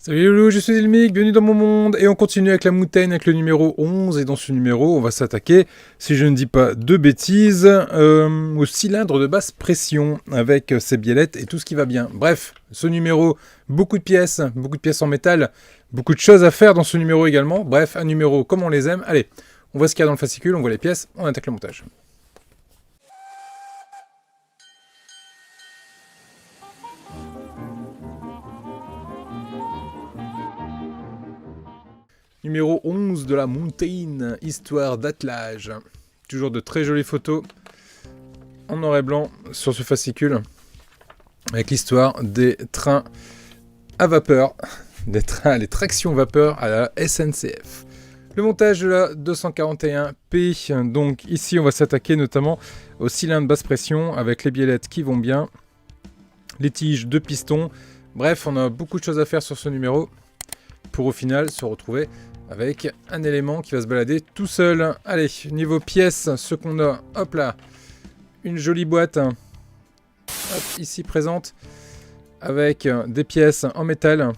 Salut Loulou, je suis Ilmic, bienvenue dans mon monde, et on continue avec la Mountain avec le numéro 11, et dans ce numéro, on va s'attaquer, si je ne dis pas de bêtises, au cylindre de basse pression, avec ses biellettes et tout ce qui va bien. Bref, ce numéro, beaucoup de pièces en métal, beaucoup de choses à faire dans ce numéro également, bref, un numéro comme on les aime. Allez, on voit ce qu'il y a dans le fascicule, on voit les pièces, on attaque le montage. Numéro 11 de la Mountain, histoire d'attelage. Toujours de très jolies photos en noir et blanc sur ce fascicule, avec l'histoire des trains à vapeur, les tractions vapeur à la SNCF. Le montage de la 241P, donc ici on va s'attaquer notamment au cylindre basse pression avec les biellettes qui vont bien, les tiges de piston, bref on a beaucoup de choses à faire sur ce numéro pour au final se retrouver avec un élément qui va se balader tout seul. Allez, niveau pièces, ce qu'on a, hop là, une jolie boîte, hop, ici présente, avec des pièces en métal.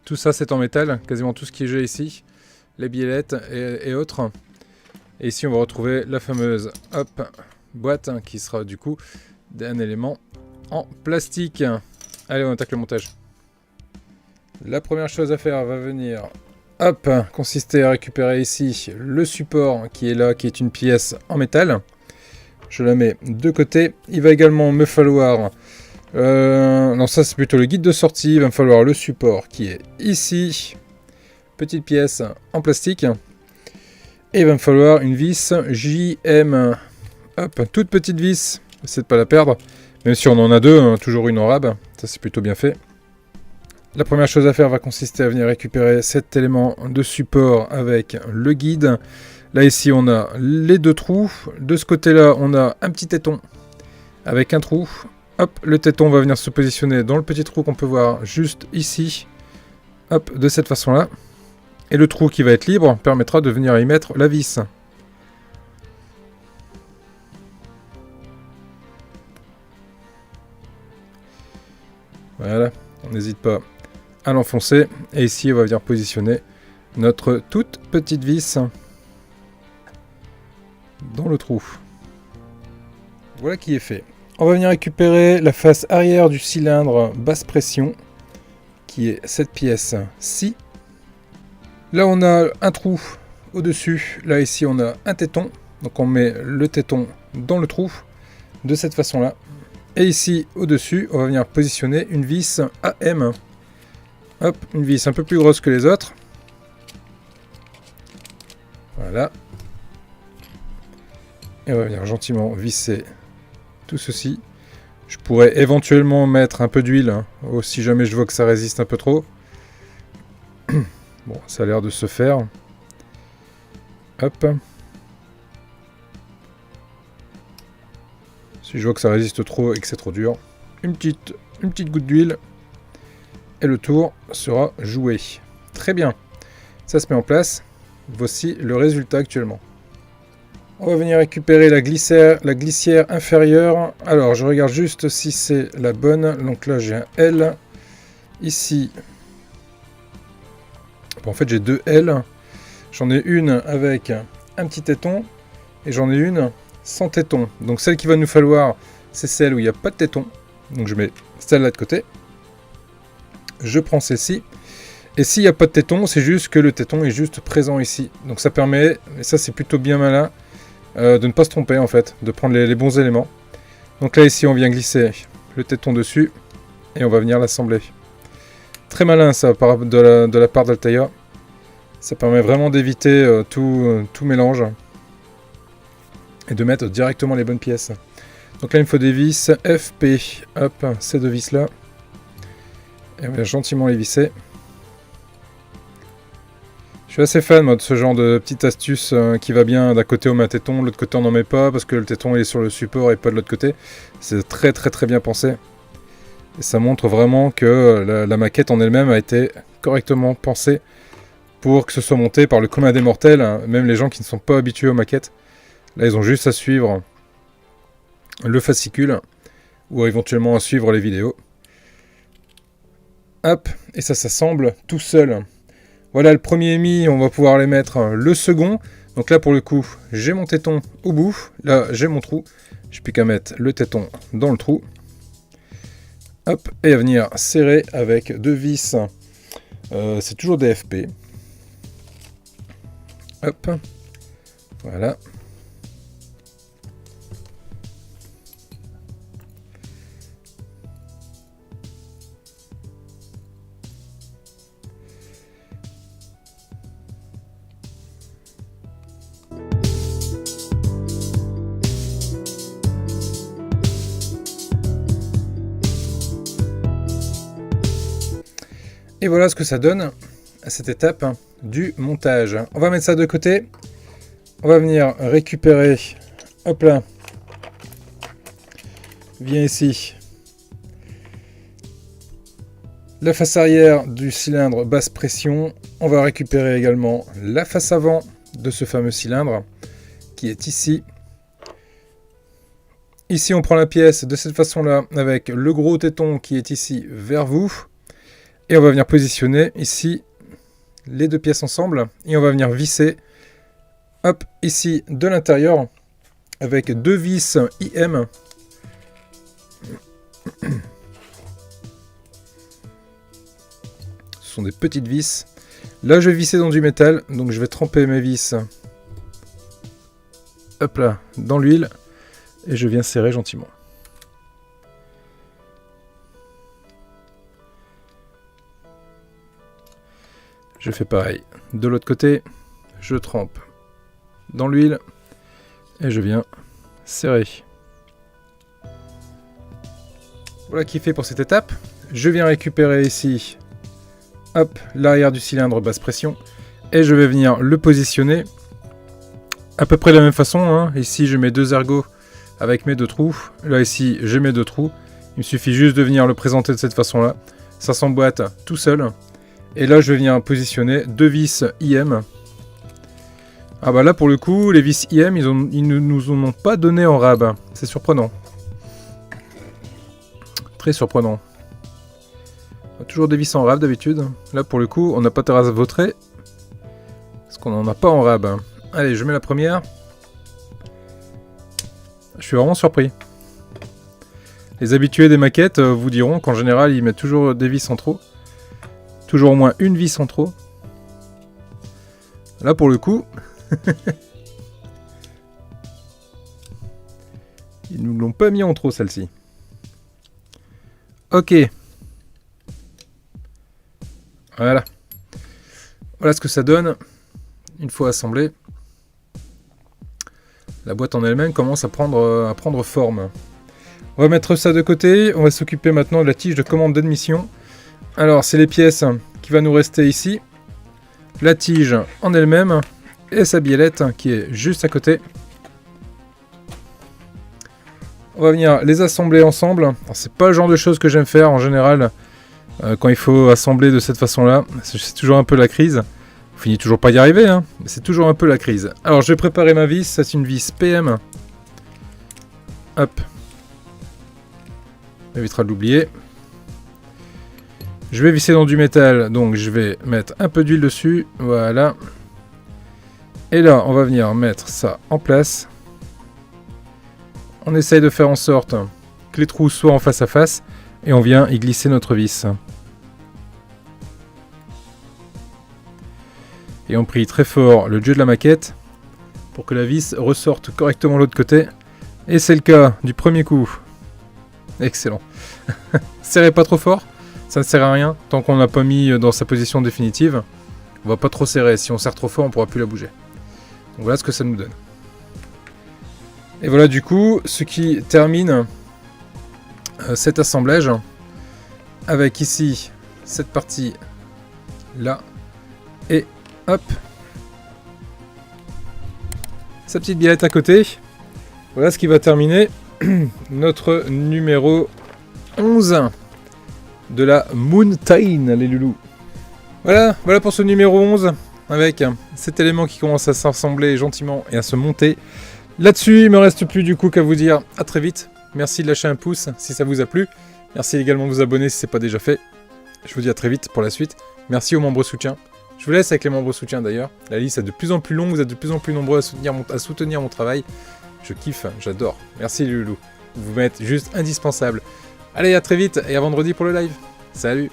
Tout ça c'est en métal, quasiment tout ce qui est j'ai ici, les biellettes et autres. Et ici on va retrouver la fameuse, hop, boîte, qui sera du coup un élément en plastique. Allez, on attaque le montage. La première chose à faire va venir, hop, consister à récupérer ici le support qui est là, qui est une pièce en métal. Je la mets de côté. Il va également me falloir, non ça c'est plutôt le guide de sortie, il va me falloir le support qui est ici, petite pièce en plastique. Et il va me falloir une vis JM, hop, toute petite vis, essayez de pas la perdre, même si on en a deux, hein, toujours une en rab, ça c'est plutôt bien fait. La première chose à faire va consister à venir récupérer cet élément de support avec le guide. Là ici on a les deux trous. De ce côté là on a un petit téton avec un trou. Hop, le téton va venir se positionner dans le petit trou qu'on peut voir juste ici. Hop, de cette façon là. Et le trou qui va être libre permettra de venir y mettre la vis. Voilà, on n'hésite pas à l'enfoncer, et ici on va venir positionner notre toute petite vis dans le trou. Voilà qui est fait. On va venir récupérer la face arrière du cylindre basse pression qui est cette pièce-ci. Là on a un trou au dessus, là ici on a un téton, donc on met le téton dans le trou de cette façon là, et ici au dessus on va venir positionner une vis AM. Hop, une vis un peu plus grosse que les autres. Voilà. Et on va venir gentiment visser tout ceci. Je pourrais éventuellement mettre un peu d'huile, hein, si jamais je vois que ça résiste un peu trop. Bon, ça a l'air de se faire. Hop. Si je vois que ça résiste trop et que c'est trop dur, une petite goutte d'huile. Et le tour sera joué. Très bien. Ça se met en place. Voici le résultat actuellement. On va venir récupérer la glissière inférieure. Alors, je regarde juste si c'est la bonne. Donc là, j'ai un L. Ici. Bon, en fait, j'ai deux L. J'en ai une avec un petit téton. Et j'en ai une sans téton. Donc celle qu'il va nous falloir, c'est celle où il n'y a pas de téton. Donc je mets celle-là de côté. Je prends celle-ci, et s'il n'y a pas de téton, c'est juste que le téton est juste présent ici. Donc ça permet, et ça c'est plutôt bien malin, de ne pas se tromper en fait, de prendre les bons éléments. Donc là ici on vient glisser le téton dessus, et on va venir l'assembler. Très malin ça de la part d'Altaïa. Ça permet vraiment d'éviter tout mélange, et de mettre directement les bonnes pièces. Donc là il me faut des vis FP, hop, ces deux vis là. Et on vient gentiment les visser. Je suis assez fan moi, de ce genre de petite astuce qui va bien. D'un côté on met un téton, de l'autre côté on n'en met pas parce que le téton est sur le support et pas de l'autre côté. C'est très bien pensé. Et ça montre vraiment que la maquette en elle-même a été correctement pensée pour que ce soit monté par le commun des mortels, hein, même les gens qui ne sont pas habitués aux maquettes. Là ils ont juste à suivre le fascicule ou éventuellement à suivre les vidéos. Hop, et ça s'assemble tout seul. Voilà le premier mis, on va pouvoir les mettre le second. Donc là pour le coup, j'ai mon téton au bout. Là j'ai mon trou. J'ai plus qu'à mettre le téton dans le trou. Hop, et à venir serrer avec 2 vis. C'est toujours des FP. Hop, voilà. Et voilà ce que ça donne à cette étape du montage. On va mettre ça de côté. On va venir récupérer, hop là, viens ici, la face arrière du cylindre basse pression. On va récupérer également la face avant de ce fameux cylindre qui est ici. Ici on prend la pièce de cette façon-là avec le gros téton qui est ici vers vous. Et on va venir positionner ici les deux pièces ensemble. Et on va venir visser, hop, ici de l'intérieur avec 2 vis IM. Ce sont des petites vis. Là, je vais visser dans du métal. Donc, je vais tremper mes vis, hop là, dans l'huile. Et je viens serrer gentiment. Je fais pareil. De l'autre côté, je trempe dans l'huile et je viens serrer. Voilà qui est fait pour cette étape. Je viens récupérer ici, hop, l'arrière du cylindre basse pression et je vais venir le positionner à peu près de la même façon. Hein. Ici, je mets 2 ergots avec mes 2 trous. Là, ici, j'ai mes 2 trous. Il me suffit juste de venir le présenter de cette façon-là. Ça s'emboîte tout seul. Et là, je vais venir positionner 2 vis IM. Ah bah là, pour le coup, les vis IM, ils ne nous en ont pas donné en rab. C'est surprenant. Très surprenant. Toujours des vis en rab d'habitude. Là, pour le coup, on n'a pas terrasse vautrée. Parce qu'on n'en a pas en rab. Allez, je mets la première. Je suis vraiment surpris. Les habitués des maquettes vous diront qu'en général, ils mettent toujours des vis en trop. Toujours au moins une vis en trop. Là, pour le coup, ils nous l'ont pas mis en trop, celle-ci. Ok. Voilà. Voilà ce que ça donne une fois assemblé. La boîte en elle-même commence à prendre forme. On va mettre ça de côté. On va s'occuper maintenant de la tige de commande d'admission. Alors, c'est les pièces qui va nous rester ici. La tige en elle-même et sa biellette qui est juste à côté. On va venir les assembler ensemble. C'est pas le genre de choses que j'aime faire en général quand il faut assembler de cette façon-là. C'est toujours un peu la crise. On finit toujours pas d'y arriver, hein, mais c'est toujours un peu la crise. Alors, je vais préparer ma vis. C'est une vis PM. Hop. Ça évitera de l'oublier. Je vais visser dans du métal, donc je vais mettre un peu d'huile dessus, voilà. Et là, on va venir mettre ça en place. On essaye de faire en sorte que les trous soient en face à face, et on vient y glisser notre vis. Et on prie très fort le dieu de la maquette, pour que la vis ressorte correctement de l'autre côté. Et c'est le cas du premier coup. Excellent. Serrez pas trop fort. Ça ne sert à rien, tant qu'on n'a pas mis dans sa position définitive. On va pas trop serrer, si on serre trop fort on ne pourra plus la bouger. Donc voilà ce que ça nous donne. Et voilà du coup ce qui termine cet assemblage. Avec ici cette partie là. Et hop. Sa petite biellette à côté. Voilà ce qui va terminer notre numéro 11. De la Mountain, les loulous. Voilà pour ce numéro 11, avec cet élément qui commence à s'assembler gentiment et à se monter. Là-dessus, il me reste plus du coup qu'à vous dire à très vite. Merci de lâcher un pouce si ça vous a plu. Merci également de vous abonner si ce n'est pas déjà fait. Je vous dis à très vite pour la suite. Merci aux membres soutiens. Je vous laisse avec les membres soutiens d'ailleurs. La liste est de plus en plus longue, vous êtes de plus en plus nombreux à soutenir mon travail. Je kiffe, j'adore. Merci les loulous. Vous m'êtes juste indispensable. Allez, à très vite et à vendredi pour le live. Salut!